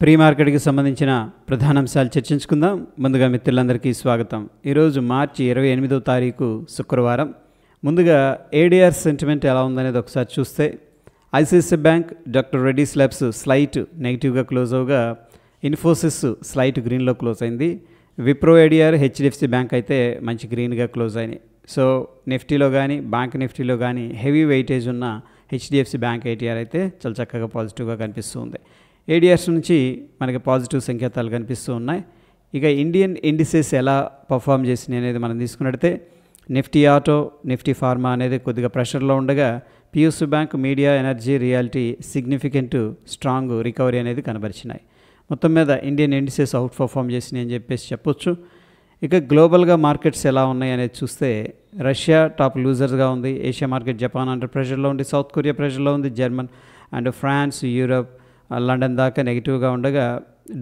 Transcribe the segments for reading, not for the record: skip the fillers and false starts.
Pre మార్కెట్కి సంబంధించిన ప్రధాన అంశాలు చర్చించుకుందాం. ముందుగా మిత్రులందరికీ స్వాగతం. ఈరోజు మార్చి 28వ తారీఖు శుక్రవారం. ముందుగా ఏడీఆర్ సెంటిమెంట్ ఎలా ఉందనేది ఒకసారి చూస్తే ICICI bank, doctor Reddy's labs slight నెగిటివ్గా క్లోజ్ అవగా ఇన్ఫోసిస్ స్లైట్ గ్రీన్లో క్లోజ్ అయింది. విప్రో ఏడీఆర్, హెచ్డిఎఫ్సి బ్యాంక్ అయితే మంచి గ్రీన్గా క్లోజ్ అయినాయి. సో నిఫ్టీలో కానీ బ్యాంక్ నిఫ్టీలో కానీ హెవీ వెయిటేజ్ ఉన్న హెచ్డిఎఫ్సి బ్యాంక్ ఏటీఆర్ అయితే చాలా చక్కగా పాజిటివ్గా కనిపిస్తుంది. ఏడీఆర్స్ నుంచి మనకి పాజిటివ్ సంకేతాలు కనిపిస్తూ ఉన్నాయి. ఇక ఇండియన్ ఇండిసెస్ ఎలా పర్ఫామ్ చేసినాయి అనేది మనం తీసుకున్నట్టే నిఫ్టీ ఆటో, నిఫ్టీ ఫార్మా అనేది కొద్దిగా ప్రెషర్లో ఉండగా PSU bank, media, energy, reality significant strong recovery అనేది కనబరిచినాయి. మొత్తం మీద ఇండియన్ ఇండిసెస్ అవుట్ పర్ఫామ్ చేసినాయి అని చెప్పొచ్చు. ఇక గ్లోబల్గా మార్కెట్స్ ఎలా ఉన్నాయి అనేది చూస్తే రష్యా టాప్ లూజర్స్గా ఉంది. ఏషియా మార్కెట్ జపాన్ అండర్ ప్రెషర్లో ఉంది. సౌత్ కొరియా ప్రెషర్లో ఉంది. German and France, Europe, London దాకా నెగిటివ్గా ఉండగా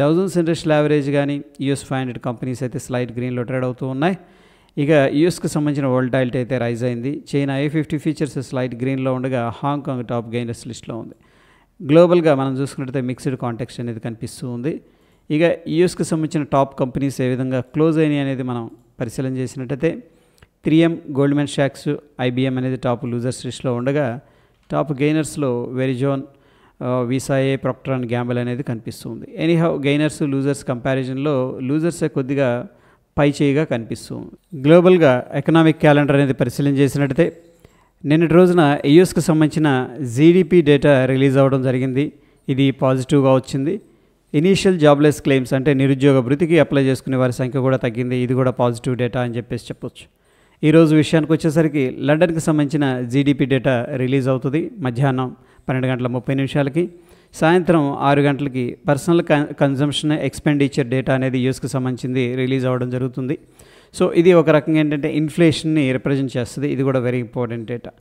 డౌజన్స్ ఇండస్ట్రియల్ యావరేజ్ కానీ యూఎస్ 500 కంపెనీస్ అయితే స్లైట్ గ్రీన్లో ట్రేడ్ అవుతూ ఉన్నాయి. ఇక యూఎస్కి సంబంధించిన వోల్టాలిటీ అయితే రైజ్ అయింది. చైనా A50 ఫీచర్స్ స్లైట్ గ్రీన్లో ఉండగా హాంకాంగ్ టాప్ గెయినర్స్ లిస్ట్లో ఉంది. గ్లోబల్గా మనం చూసుకున్నట్లయితే మిక్స్డ్ కాంటెక్స్ట్ అనేది కనిపిస్తూ ఉంది. ఇక యూఎస్కి సంబంధించిన టాప్ కంపెనీస్ ఏ విధంగా క్లోజ్ అయినాయి అనేది మనం పరిశీలన చేసినట్టయితే 3M, గోల్డ్మెన్ సాక్స్, IBM అనేది టాప్ లూజర్స్ లిస్ట్లో ఉండగా టాప్ గెయినర్స్లో Verizon, Visa A, Procter and Gamble అనేది కనిపిస్తుంది. ఎనీహౌ గెయినర్స్ లూజర్స్ కంపారిజన్లో లూజర్సే కొద్దిగా పై చేయిగా కనిపిస్తుంది. గ్లోబల్గా ఎకనామిక్ క్యాలెండర్ అనేది పరిశీలన చేసినట్టయితే నిన్నటి రోజున యూఎస్కి సంబంధించిన జీడిపి డేటా రిలీజ్ అవ్వడం జరిగింది. ఇది పాజిటివ్గా వచ్చింది. ఇనీషియల్ జాబ్లెస్ క్లెయిమ్స్ అంటే నిరుద్యోగ భృతికి అప్లై చేసుకునే వారి సంఖ్య కూడా తగ్గింది. ఇది కూడా పాజిటివ్ డేటా అని చెప్పొచ్చు. ఈరోజు విషయానికి వచ్చేసరికి లండన్కి సంబంధించిన జీడిపి డేటా రిలీజ్ అవుతుంది మధ్యాహ్నం 12:30 సాయంత్రం 6 పర్సనల్ కన్జంప్షన్ ఎక్స్పెండిచర్ డేటా అనేది యూఎస్కి సంబంధించింది రిలీజ్ అవ్వడం జరుగుతుంది. సో ఇది ఒక రకంగా ఏంటంటే ఇన్ఫ్లేషన్ని రిప్రజెంట్ చేస్తుంది. ఇది కూడా వెరీ ఇంపార్టెంట్ డేటా.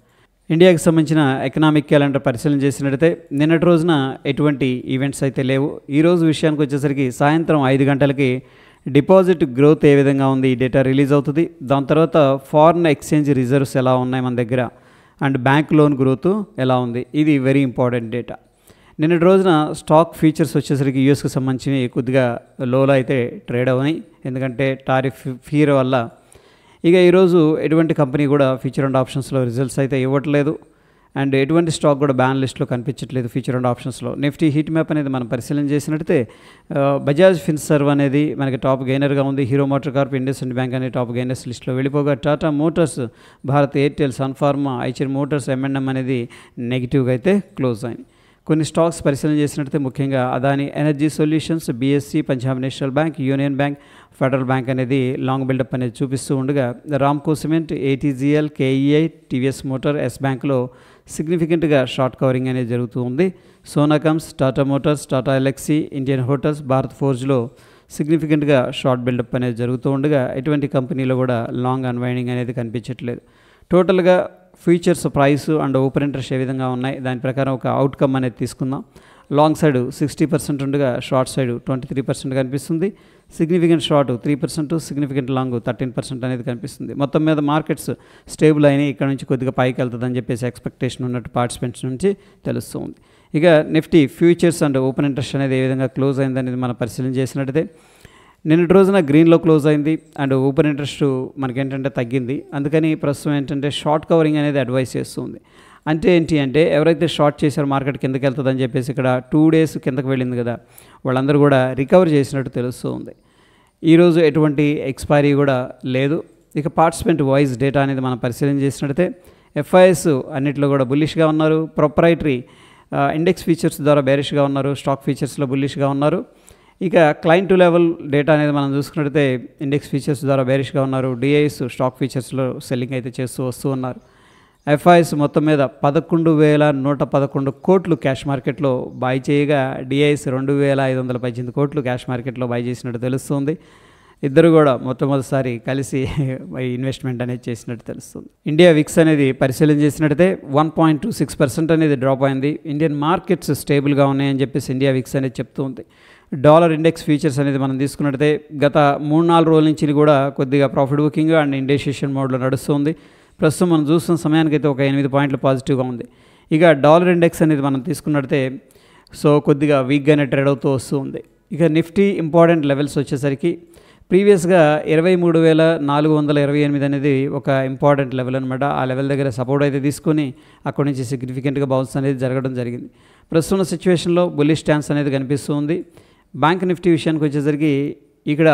ఇండియాకి సంబంధించిన ఎకనామిక్ క్యాలెండర్ పరిశీలన చేసినట్టయితే నిన్నటి రోజున ఎటువంటి ఈవెంట్స్ అయితే లేవు. ఈరోజు విషయానికి వచ్చేసరికి సాయంత్రం 5 డిపాజిట్ గ్రోత్ ఏ విధంగా ఉంది ఈ డేటా రిలీజ్ అవుతుంది. దాని తర్వాత ఫారిన్ ఎక్స్చేంజ్ రిజర్వ్స్ ఎలా ఉన్నాయి మన దగ్గర అండ్ బ్యాంక్ లోన్ గ్రోత్ ఎలా ఉంది, ఇది వెరీ ఇంపార్టెంట్ డేటా. నిన్నటి రోజున స్టాక్ ఫీచర్స్ వచ్చేసరికి యూఎస్కి సంబంధించి కొద్దిగా లోలో అయితే ట్రేడ్ అవునాయి. ఎందుకంటే టారిఫ్ ఫియర్ వల్ల. ఇక ఈరోజు ఎటువంటి కంపెనీ కూడా ఫ్యూచర్ అండ్ ఆప్షన్స్లో రిజల్ట్స్ అయితే ఇవ్వట్లేదు అండ్ ఎటువంటి స్టాక్ కూడా బ్యాన్ లిస్ట్లో కనిపించట్లేదు ఫ్యూచర్ అండ్ ఆప్షన్స్లో. నిఫ్టీ హీట్ మ్యాప్ అనేది మనం పరిశీలన చేసినట్టయితే బజాజ్ ఫిన్సర్వ్ అనేది మనకి టాప్ గెయినర్గా ఉంది. Hero Motor Corp, IndusInd Bank అనే టాప్ గెయినర్స్ లిస్ట్లో వెళ్ళిపోగా Tata Motors, Bharat Airtel, Sun Pharma, Eicher Motors, M&M అనేది నెగిటివ్గా అయితే క్లోజ్ అయింది. కొన్ని స్టాక్స్ పరిశీలన చేసినట్టయితే ముఖ్యంగా Adani Energy Solutions, BSE, Punjab National Bank, Union Bank, Federal Bank అనేది లాంగ్ బిల్డప్ అనేది చూపిస్తూ ఉండగా Ramco Cement, ATGL, KEI, TVS Motor, S బ్యాంక్లో సిగ్నిఫికెంట్గా షార్ట్ కవరింగ్ అనేది జరుగుతూ ఉంది. Sonacoms, Tata Motors, Tata Elxsi, Indian Hotels, Bharat ఫోర్జ్లో సిగ్నిఫికెంట్గా షార్ట్ బిల్డప్ అనేది జరుగుతూ ఉండగా ఎటువంటి కంపెనీలో కూడా లాంగ్ అన్వైండింగ్ అనేది కనిపించట్లేదు. టోటల్గా futures price and open interest ఏ విధంగా ఉన్నాయి దాని ప్రకారం ఒక అవుట్కమ్ అనేది తీసుకుందాం. లాంగ్ సైడ్ 60% ఉండగా షార్ట్ సైడ్ 23% కనిపిస్తుంది. సిగ్నిఫికెంట్ షార్ట్ 3%, సిగ్నిఫికెంట్ లాంగ్ 13% అనేది కనిపిస్తుంది. మొత్తం మీద మార్కెట్స్ స్టేబుల్ అయినాయి. ఇక్కడ నుంచి కొద్దిగా పైకి వెళ్తుందని చెప్పేసి ఎక్స్పెక్టేషన్ ఉన్నట్టు పార్టిసిపెంట్స్ నుంచి తెలుస్తుంది. ఇక Nifty futures and open interest అనేది ఏ విధంగా క్లోజ్ అయిందనేది మనం పరిశీలన చేసినట్టయితే నిన్నటి రోజున గ్రీన్లో క్లోజ్ అయింది అండ్ ఓపెన్ ఇంట్రెస్ట్ మనకేంటంటే తగ్గింది. అందుకని ప్రస్తుతం ఏంటంటే షార్ట్ కవరింగ్ అనేది అడ్వైస్ చేస్తుంది. అంటే ఏంటి అంటే ఎవరైతే షార్ట్ చేశారో మార్కెట్ కిందకి వెళ్తుందని చెప్పేసి ఇక్కడ 2 days కిందకి వెళ్ళింది కదా, వాళ్ళందరూ కూడా రికవర్ చేసినట్టు తెలుస్తూ ఉంది. ఈరోజు ఎటువంటి ఎక్స్పైరీ కూడా లేదు. ఇక పార్టిసిపెంట్ వాయిస్ డేటా అనేది మనం పరిశీలన చేసినట్టయితే FIS అన్నింటిలో కూడా బుల్లిష్గా ఉన్నారు. ప్రొప్రైటరీ ఇండెక్స్ ఫీచర్స్ ద్వారా బేరిష్గా ఉన్నారు. స్టాక్ ఫీచర్స్లో బుల్లిష్గా ఉన్నారు. ఇక క్లయింట్ టు లెవెల్ డేటా అనేది మనం చూసుకున్నట్టయితే ఇండెక్స్ ఫీచర్స్ ద్వారా బేరిష్గా ఉన్నారు. DIs స్టాక్ ఫీచర్స్లో సెల్లింగ్ అయితే వస్తూ ఉన్నారు. FIS మొత్తం మీద 11,111 కోట్లు క్యాష్ మార్కెట్లో బై చేయగా DIs 2,518 కోట్లు క్యాష్ మార్కెట్లో బై చేసినట్టు తెలుస్తుంది. ఇద్దరు కూడా మొట్టమొదటిసారి కలిసి ఇన్వెస్ట్మెంట్ అనేది చేసినట్టు తెలుస్తుంది. ఇండియా విక్స్ అనేది పరిశీలన చేసినట్టయితే 1.26% అనేది డ్రాప్ అయింది. ఇండియన్ మార్కెట్స్ స్టేబుల్గా ఉన్నాయని చెప్పేసి ఇండియా విక్స్ అనేది చెప్తుంది. డాలర్ ఇండెక్స్ ఫీచర్స్ అనేది మనం తీసుకున్నట్టయితే గత 3-4 రోజుల నుంచి కూడా కొద్దిగా ప్రాఫిట్ బుకింగ్ అండ్ ఇండెసిషన్ మోడ్లో నడుస్తుంది. ప్రస్తుతం మనం చూస్తున్న సమయానికైతే ఒక 8 పాయింట్లు పాజిటివ్గా ఉంది. ఇక డాలర్ ఇండెక్స్ అనేది మనం తీసుకున్నట్టయితే సో కొద్దిగా వీక్గానే ట్రేడ్ అవుతూ వస్తుంది. ఇక నిఫ్టీ ఇంపార్టెంట్ లెవెల్స్ వచ్చేసరికి ప్రీవియస్గా 23,428 అనేది ఒక ఇంపార్టెంట్ లెవెల్ అనమాట. ఆ లెవెల్ దగ్గర సపోర్ట్ అయితే తీసుకొని అక్కడి నుంచి సిగ్నిఫికెంట్గా బౌన్స్ అనేది జరగడం జరిగింది. ప్రస్తుత సిచ్యువేషన్లో బుల్లిష్ స్టాన్స్ అనేది కనిపిస్తుంది. బ్యాంక్ నిఫ్టీ విషయానికి వచ్చేసరికి ఇక్కడ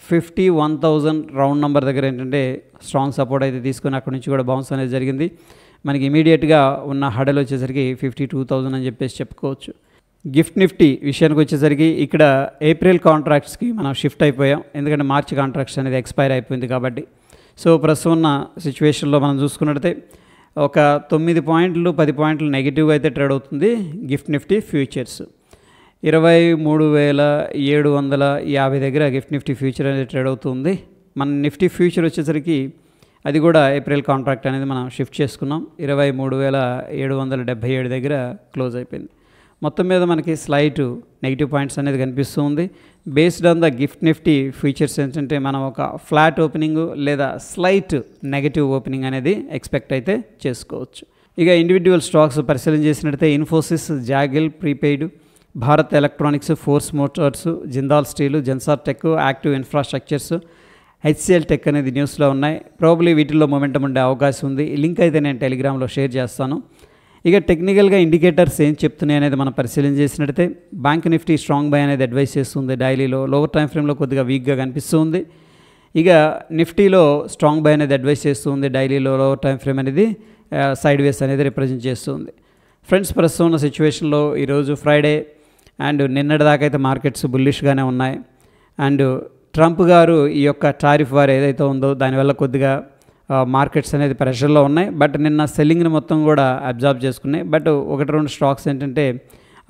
51,000 రౌండ్ నెంబర్ దగ్గర ఏంటంటే స్ట్రాంగ్ సపోర్ట్ అయితే తీసుకొని అక్కడి నుంచి కూడా బౌన్స్ అనేది జరిగింది. మనకి ఇమీడియట్గా ఉన్న హడల్ వచ్చేసరికి 52,000 అని చెప్పేసి చెప్పుకోవచ్చు. గిఫ్ట్ నిఫ్టీ విషయానికి వచ్చేసరికి ఇక్కడ ఏప్రిల్ కాంట్రాక్ట్స్కి మనం షిఫ్ట్ అయిపోయాం, ఎందుకంటే మార్చి కాంట్రాక్ట్స్ అనేది ఎక్స్పైర్ అయిపోయింది కాబట్టి. సో ప్రస్తుతం ఉన్న సిచ్యువేషన్లో మనం చూసుకున్నట్లయితే ఒక 9 పాయింట్లు 10 పాయింట్లు నెగిటివ్గా అయితే ట్రేడ్ అవుతుంది. గిఫ్ట్ నిఫ్టీ ఫ్యూచర్స్ 23,750 దగ్గర గిఫ్ట్ నిఫ్టీ ఫ్యూచర్ అనేది ట్రేడ్ అవుతుంది. మన నిఫ్టీ ఫ్యూచర్ వచ్చేసరికి అది కూడా ఏప్రిల్ కాంట్రాక్ట్ అనేది మనం షిఫ్ట్ చేసుకున్నాం. 23,777 దగ్గర క్లోజ్ అయిపోయింది. మొత్తం మీద మనకి స్లైట్ నెగిటివ్ పాయింట్స్ అనేది కనిపిస్తుంది. Based on the gift Nifty futures ఏంటంటే మనం ఒక ఫ్లాట్ ఓపెనింగ్ లేదా స్లైట్ నెగిటివ్ ఓపెనింగ్ అనేది ఎక్స్పెక్ట్ అయితే చేసుకోవచ్చు. ఇక ఇండివిజువల్ స్టాక్స్ పరిశీలన చేసినట్లయితే Infosys, జాగిల్ prepaid, Bharat electronics, force Motors, Jindal steel, Zensar tech, active infrastructures, HCl tech అనేది న్యూస్లో ఉన్నాయి. ప్రాబబ్లీ వీటిల్లో మొమెంటం ఉండే అవకాశం ఉంది. ఈ లింక్ అయితే నేను టెలిగ్రామ్లో షేర్ చేస్తాను. ఇక టెక్నికల్గా ఇండికేటర్స్ ఏం చెప్తున్నాయి అనేది మనం పరిశీలన చేసినట్టయితే బ్యాంక్ నిఫ్టీ స్ట్రాంగ్ బై అనేది అడ్వైస్ చేస్తుంది. డైలీలో లోవర్ టైం ఫ్రేమ్లో కొద్దిగా వీక్గా కనిపిస్తుంది. ఇక నిఫ్టీలో స్ట్రాంగ్ బై అనేది అడ్వైస్ చేస్తుంది. డైలీలో లోవర్ టైం ఫ్రేమ్ అనేది సైడ్ వేస్ అనేది రిప్రజెంట్ చేస్తుంది. ఫ్రెండ్స్, ప్రస్తుతం ఉన్న సిచ్యువేషన్లో ఈరోజు ఫ్రైడే అండ్ నిన్నటి దాకా అయితే మార్కెట్స్ బుల్లిష్గానే ఉన్నాయి. అండ్ ట్రంప్ గారు ఈ యొక్క టారిఫ్ వార్ ఏదైతే ఉందో దానివల్ల కొద్దిగా మార్కెట్స్ అనేది ప్రెషర్లో ఉన్నాయి. బట్ నిన్న సెల్లింగ్ని మొత్తం కూడా అబ్జర్వ్ చేసుకున్నాయి. బట్ 1-2 స్టాక్స్ ఏంటంటే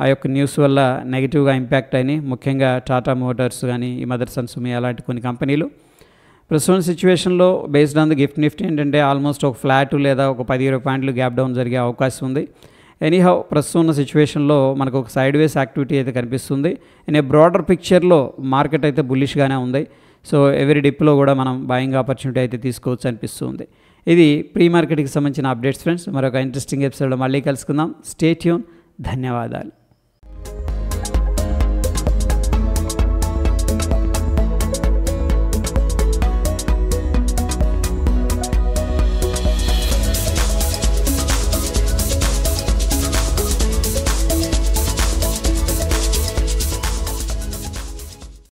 ఆ యొక్క న్యూస్ వల్ల నెగిటివ్గా ఇంపాక్ట్ అయినాయి. ముఖ్యంగా టాటా మోటార్స్ కానీ ఈ మదర్సన్ సుమి అలాంటి కొన్ని కంపెనీలు. ప్రస్తుతం సిచ్యువేషన్లో based on the gift Nifty ఏంటంటే ఆల్మోస్ట్ ఒక ఫ్లాట్ లేదా ఒక 10-20 పాయింట్లు గ్యాప్ డౌన్ జరిగే అవకాశం ఉంది. ఎనీహౌ ప్రస్తుతం ఉన్న సిచ్యువేషన్లో మనకు ఒక సైడ్ వేస్ యాక్టివిటీ అయితే కనిపిస్తుంది. ఇన్ ఏ బ్రాడర్ పిక్చర్లో మార్కెట్ అయితే బుల్లిష్గానే ఉంది. సో ఎవరి డిప్లో కూడా మనం బయింగ్ ఆపర్చునిటీ అయితే తీసుకోవచ్చు అనిపిస్తుంది. ఇది ప్రీ మార్కెట్కి సంబంధించిన అప్డేట్స్ ఫ్రెండ్స్. మరొక ఇంట్రెస్టింగ్ ఎపిసోడ్లో మళ్ళీ కలుసుకుందాం. Stay tune. ధన్యవాదాలు.